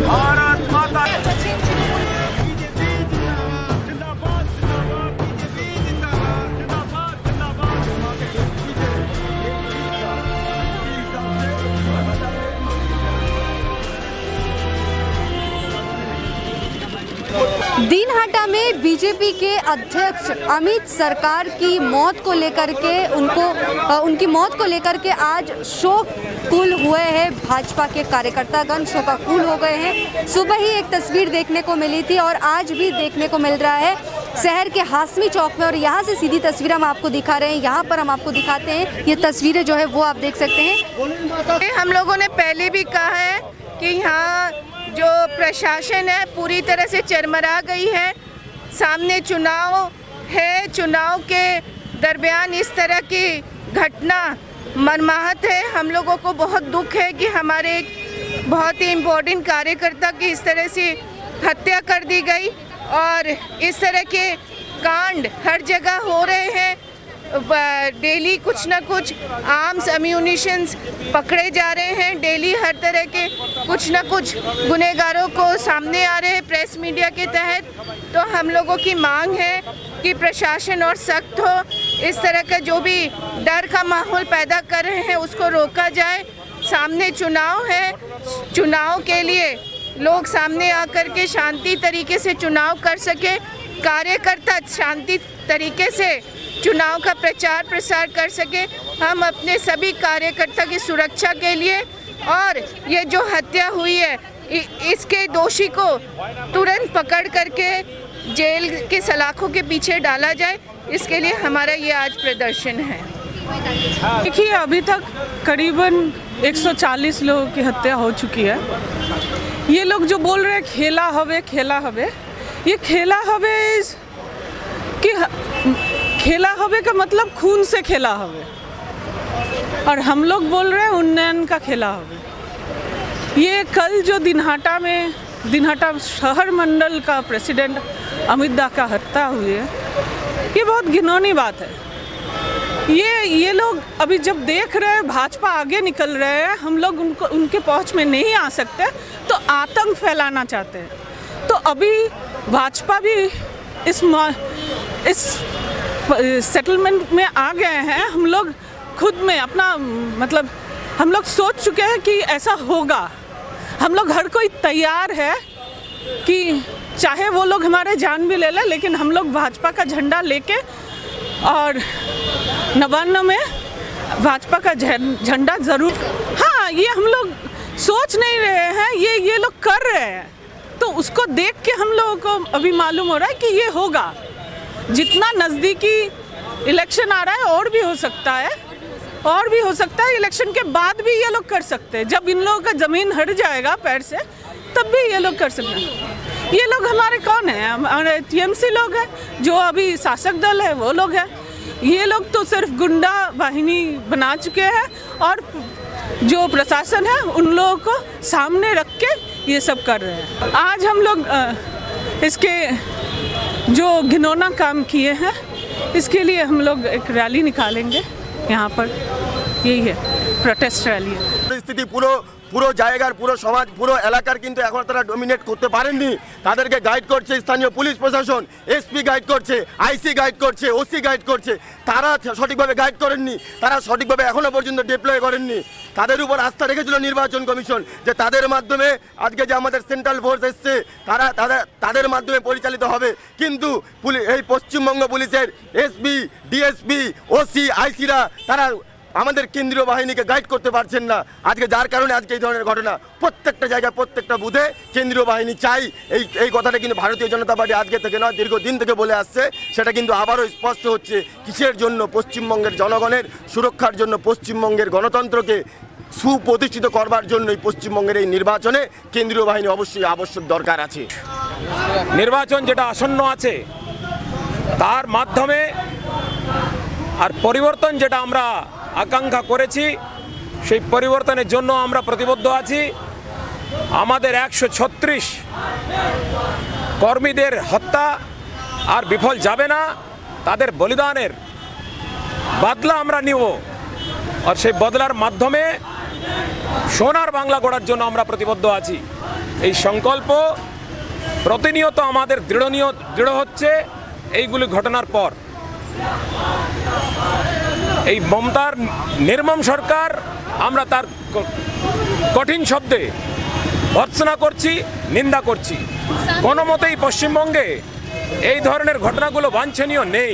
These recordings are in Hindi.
भारत माता दिनहाटा में बीजेपी के अध्यक्ष अमित सरकार की मौत को लेकर के उनकी मौत को लेकर के आज शोककुल हुए हैं। भाजपा के कार्यकर्तागण शोकाकुल हो गए हैं। सुबह ही एक तस्वीर देखने को मिली थी और आज भी देखने को मिल रहा है शहर के हाशमी चौक में, और यहाँ से सीधी तस्वीर हम आपको दिखा रहे हैं। यहाँ पर हम आपको दिखाते हैं, ये तस्वीरें जो है वो आप देख सकते हैं। हम लोगों ने पहले भी कहा है कि यहाँ जो प्रशासन है पूरी तरह से चरमरा गई है। सामने चुनाव है, चुनाव के दरमियान इस तरह की घटना मर्माहत है। हम लोगों को बहुत दुख है कि हमारे एक बहुत ही इम्पोर्टेंट कार्यकर्ता की इस तरह से हत्या कर दी गई, और इस तरह के कांड हर जगह हो रहे हैं। डेली कुछ ना कुछ आर्म्स एम्यूनिशंस पकड़े जा रहे हैं। डेली हर तरह के कुछ ना कुछ गुनहगारों को सामने आ रहे हैं प्रेस मीडिया के तहत। तो हम लोगों की मांग है कि प्रशासन और सख्त हो, इस तरह का जो भी डर का माहौल पैदा कर रहे हैं उसको रोका जाए। सामने चुनाव है, चुनाव के लिए लोग सामने आकर के शांति तरीके से चुनाव कर सके, कार्यकर्ता शांति तरीके से चुनाव का प्रचार प्रसार कर सके। हम अपने सभी कार्यकर्ता की सुरक्षा के लिए, और ये जो हत्या हुई है इसके दोषी को तुरंत पकड़ करके जेल के सलाखों के पीछे डाला जाए, इसके लिए हमारा ये आज प्रदर्शन है। देखिए, अभी तक करीबन 140 लोगों की हत्या हो चुकी है। ये लोग जो बोल रहे हैं खेला हवे, ये खेला हवे कि खेला हवे का मतलब खून से खेला हवे, और हम लोग बोल रहे हैं उन्नयन का खेला हवे। ये कल जो दिनहाटा शहर मंडल का प्रेसिडेंट अमित दा का हत्या हुई है, ये बहुत घिनौनी बात है। ये लोग अभी जब देख रहे हैं भाजपा आगे निकल रहे हैं, हम लोग उनके पहुंच में नहीं आ सकते, तो आतंक फैलाना चाहते हैं। तो अभी भाजपा भी इस सेटलमेंट में आ गए हैं। हम लोग खुद में अपना मतलब हम लोग सोच चुके हैं कि ऐसा होगा। हम लोग हर कोई तैयार है कि चाहे वो लोग हमारे जान भी ले लें, लेकिन हम लोग भाजपा का झंडा लेके, और 99 में भाजपा का झंडा ज़रूर। हाँ, ये हम लोग सोच नहीं रहे हैं, ये लोग कर रहे हैं, तो उसको देख के हम लोगों को अभी मालूम हो रहा है कि ये होगा। जितना नज़दीकी इलेक्शन आ रहा है और भी हो सकता है, इलेक्शन के बाद भी ये लोग कर सकते हैं। जब इन लोगों का ज़मीन हट जाएगा पैर से, तब भी ये लोग कर सकते हैं। ये लोग हमारे कौन हैं? हमारे टीएमसी लोग हैं, जो अभी शासक दल है वो लोग हैं। ये लोग तो सिर्फ गुंडा वाहिनी बना चुके हैं, और जो प्रशासन है उन लोगों को सामने रख के ये सब कर रहे हैं। आज हम लोग इसके जो घिनौना काम किए हैं, इसके लिए हम लोग एक रैली निकालेंगे। यहाँ पर यही है, प्रोटेस्ट रैली है। परिस्थिति পুরো জায়গার পুরো সমাজ পুরো এলাকার কিন্তু এখন তারা ডমিনেট করতে পারেননি। তাদেরকে গাইড করছে স্থানীয় পুলিশ প্রশাসন, এসপি গাইড করছে, আইসি গাইড করছে, ওসি গাইড করছে। তারা সঠিকভাবে গাইড করেননি, তারা সঠিকভাবে এখনো পর্যন্ত ডিপ্লয় করেননি। তাদের উপর আস্থা রেখেছিল নির্বাচন কমিশন, যে তাদের মাধ্যমে আজকে যে আমাদের সেন্ট্রাল ফোর্স এসছে তাদের মাধ্যমে পরিচালিত হবে। কিন্তু এই পশ্চিমবঙ্গ পুলিশের এসপি, ডিএসপি, ওসি, আইসিরা তারা আমাদের কেন্দ্রীয় বাহিনীকে গাইড করতে পারছেন না। আজকে যার কারণে আজকে এই ধরনের ঘটনা প্রত্যেকটা জায়গায় প্রত্যেকটা বুথে কেন্দ্রীয় বাহিনী চাই। এই কথাটা কিন্তু ভারতীয় জনতা পার্টি আজকে থেকে নয়, দীর্ঘদিন থেকে বলে আসছে। সেটা কিন্তু আবারও স্পষ্ট হচ্ছে। কিসের জন্য? পশ্চিমবঙ্গের জনগণের সুরক্ষার জন্য, পশ্চিমবঙ্গের গণতন্ত্রকে সুপ্রতিষ্ঠিত করবার জন্যই পশ্চিমবঙ্গের এই নির্বাচনে কেন্দ্রীয় বাহিনী অবশ্যই আবশ্যক দরকার আছে। নির্বাচন যেটা আসন্ন আছে তার মাধ্যমে আর পরিবর্তন যেটা আমরা আকাঙ্ক্ষা করেছি, সেই পরিবর্তনের জন্য আমরা প্রতিবদ্ধ আছি। আমাদের 136 কর্মীদের হত্যা আর বিফল যাবে না। তাদের বলিদানের বদলা আমরা নিব, আর সেই বদলার মাধ্যমে সোনার বাংলা গড়ার জন্য আমরা প্রতিবদ্ধ আছি। এই সংকল্প প্রতিনিয়ত আমাদের দৃঢ় হচ্ছে এইগুলি ঘটনার পর। এই মমতার নির্মম সরকার, আমরা তার কঠিন শব্দে ভর্ৎসনা করছি, নিন্দা করছি। কোনো মতেই পশ্চিমবঙ্গে এই ধরনের ঘটনাগুলো বাঞ্ছনীয় নেই।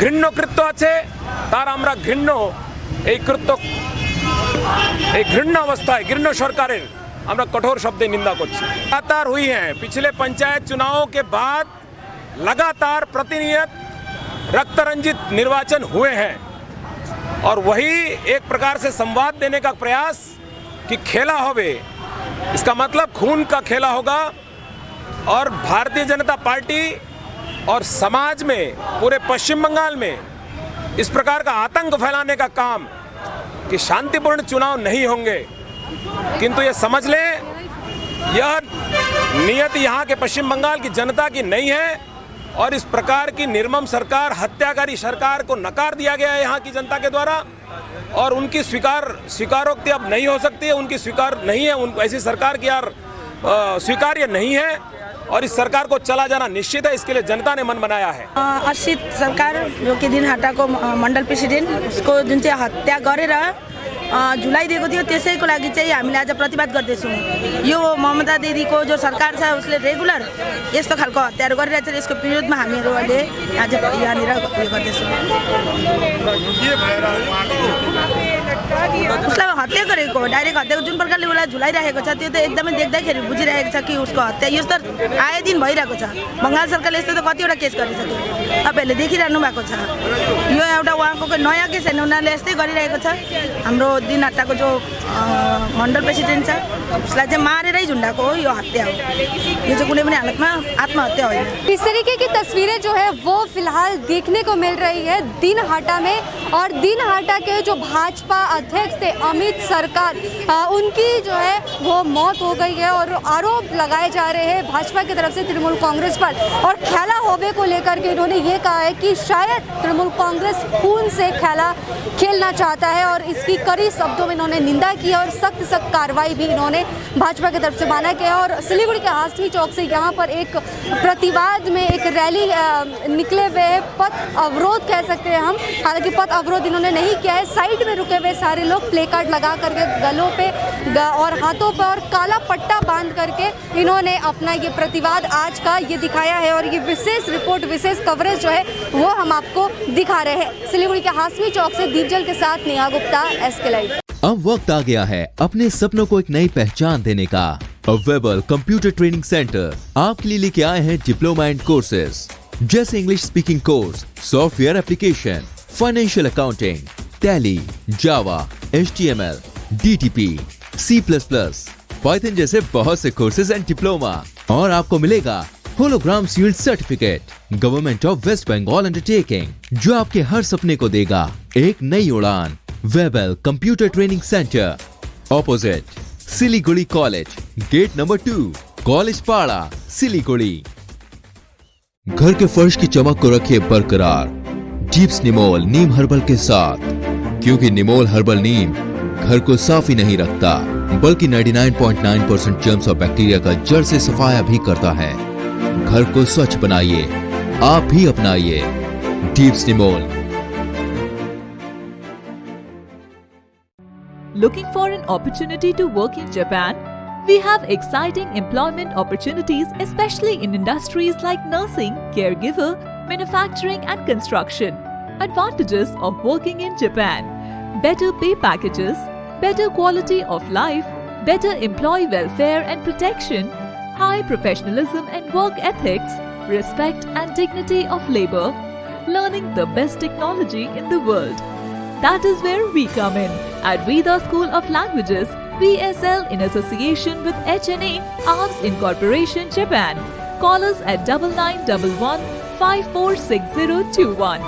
ঘৃণ্য কৃত্য আছে, তার আমরা এই घृण्य अवस्था घृण्य सरकार हम कठोर शब्द निंदा करছি। लगातार हुई हैं पिछले पंचायत चुनावों के बाद लगातार प्रतिनियत रक्तरंजित निर्वाचन हुए हैं और वही एक प्रकार से संवाद देने का प्रयास कि खेला होवे, इसका मतलब खून का खेला होगा और भारतीय जनता पार्टी और समाज में पूरे पश्चिम बंगाल में इस प्रकार का आतंक फैलाने का काम कि शांतिपूर्ण चुनाव नहीं होंगे। किंतु ये समझ लें, यह नियत यहाँ के पश्चिम बंगाल की जनता की नहीं है और इस प्रकार की निर्मम सरकार, हत्याकारी सरकार को नकार दिया गया है यहाँ की जनता के द्वारा और उनकी स्वीकारोक्ति अब नहीं हो सकती है, उनकी स्वीकार नहीं है, उनको ऐसी सरकार की यार स्वीकार्य नहीं है और इस सरकार को चला जाना निश्चित है। इसके लिए जनता ने मन बनाया है। अर्षित सरकार जो कि दिनहाटाको मण्डल प्रेसिडेन्ट उसको जुन चाहिँ हत्या गरेर झुलाइदिएको थियो त्यसैको लागि चाहिँ हामीले आज प्रतिवाद गर्दैछौँ। यो ममता दिदीको जो सरकार छ उसले रेगुलर यस्तो खालको हत्याहरू गरिरहेछ, यसको विरोधमा हामीहरू अहिले आज यहाँनिर उयो गर्दैछौँ। उसलाई हत्या गरेको डाइरेक्ट हत्याको जुन प्रकारले उसलाई झुलाइरहेको छ त्यो त एकदमै देख्दाखेरि बुझिरहेको छ कि उसको हत्या यो त आए दिन भइरहेको छ। बङ्गाल सरकारले यस्तो त कतिवटा केस गरिसक्यो, तपाईँहरूले देखिरहनु भएको छ। यो एउटा उहाँको नयाँ केस होइन, उनीहरूले यस्तै गरिरहेको छ। हाम्रो दिनहाटाको जो मण्डल प्रेसिडेन्ट छ उसलाई चाहिँ मारेरै झुन्डाको हो, यो हत्या हो, यो चाहिँ कुनै पनि हालतमा आत्महत्या होइन। इस तरीके की तस्वीरें जो है वो फिलहाल देखने को मिल रही है दिनहाटा में और दिनहाटा के जो भाजपा अध्यक्ष थे अमित सरकार, उनकी जो है वो मौत हो गई है और आरोप लगाए जा रहे हैं भाजपा की तरफ से तृणमूल कांग्रेस पर। और खेला होबे को लेकर के इन्होंने ये कहा है कि शायद तृणमूल कांग्रेस खून से खेला खेलना चाहता है और इसकी कड़ी शब्दों में इन्होंने निंदा की और सख्त कार्रवाई भी इन्होंने भाजपा की तरफ से माना किया। और सिलीगुड़ी के हासमी चौक से यहाँ पर एक प्रतिवाद में एक रैली निकले हुए है, पथ अवरोध कह सकते हैं हम। हालांकि पथ अवरोध इन्होंने नहीं किया है, साइड में रुके हुए सारे लोग प्ले कार्ड लगा करके गलों पे और हाथों पर और काला पट्टा बांध करके इन्होंने अपना ये प्रतिवाद आज का ये दिखाया है और ये विशेष रिपोर्ट, विशेष कवरेज जो है वो हम आपको दिखा रहे हैं। सिलीगुड़ी के हासमी चौक से दीपजल के साथ नेहा गुप्ता, SK लाइव। अब वक्त आ गया है अपने सपनों को एक नई पहचान देने का। वेबल कंप्यूटर ट्रेनिंग सेंटर आपके लिए लेके आए हैं डिप्लोमा एंड कोर्सेज जैसे English speaking course, software application, financial accounting, Tally, Java, HTML, DTP, C++, Python जैसे बहुत से कोर्सेज एंड डिप्लोमा। और आपको मिलेगा hologram sealed certificate government of West Bengal undertaking, जो आपके हर सपने को देगा एक नई उड़ान। Webel computer training centre opposite Siliguri college, gate number 2, college Para, Siliguri. घर के फर्श की चमक को रखिए बरकरार जीप्स निमोल नीम हर्बल के साथ, क्योंकि निमोल हर्बल नीम घर को साफ ही नहीं रखता बल्कि 99.9% जर्म्स और बैक्टीरिया का जड़ से सफाया भी करता है। घर को स्वच्छ बनाइए, आप भी अपनाइए jeeps Nimol. Looking for an opportunity to work in Japan? We have exciting employment opportunities, especially in industries like nursing, caregiver, manufacturing and construction. Advantages of working in Japan: better pay packages, better quality of life, better employee welfare and protection, high professionalism and work ethics, respect and dignity of labor, learning the best technology in the world. That is where we come in at Veda School of Languages, VSL, in association with HNA, Arms Incorporation, Japan. Call us at 9911 546021.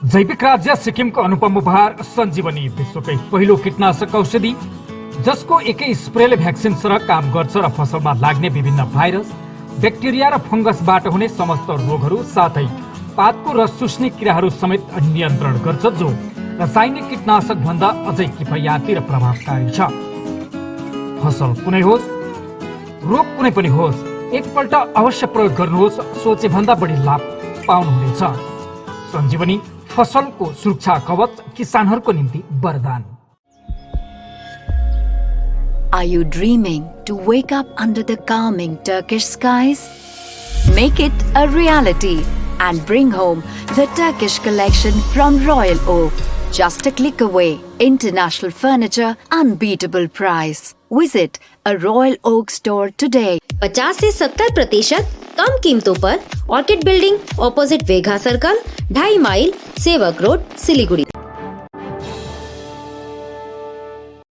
जैविक राज्य सिक्किमको अनुपम उपहार सञ्जीवनी, विश्वकै पहिलो कीटनाशक औषधि जसको एकै स्प्रेले भ्याक्सिन सरह काम गर्छ र फसलमा लाग्ने विभिन्न भाइरस, ब्याक्टेरिया र फंगसबाट हुने समस्त रोगहरू साथै पातको रस चुस्ने किराहरू समेत नियन्त्रण गर्छ, जो रासायनिक कीटनाशक भन्दा अझै किफायती र प्रभावकारी छ। फसल कुनै होस्, रोग कुनै पनि होस्, एकपल्ट अवश्य प्रयोग गर्नुहोस्, सोचे भन्दा बढी लाभ पाउनुहुनेछ। सञ्जीवनी फसलको सुरक्षा कवच, किसानहरूको निम्ति वरदान। Are you dreaming to wake up under the calming Turkish skies? Make it a reality and bring home the Turkish collection from Royal Oak. Just a click away. International furniture, unbeatable price. Visit a Royal Oak store today. 50 से 70% कम कीमतों पर Orchid building, opposite Vega circle, 2.5 mile, Sevoke road, Siliguri.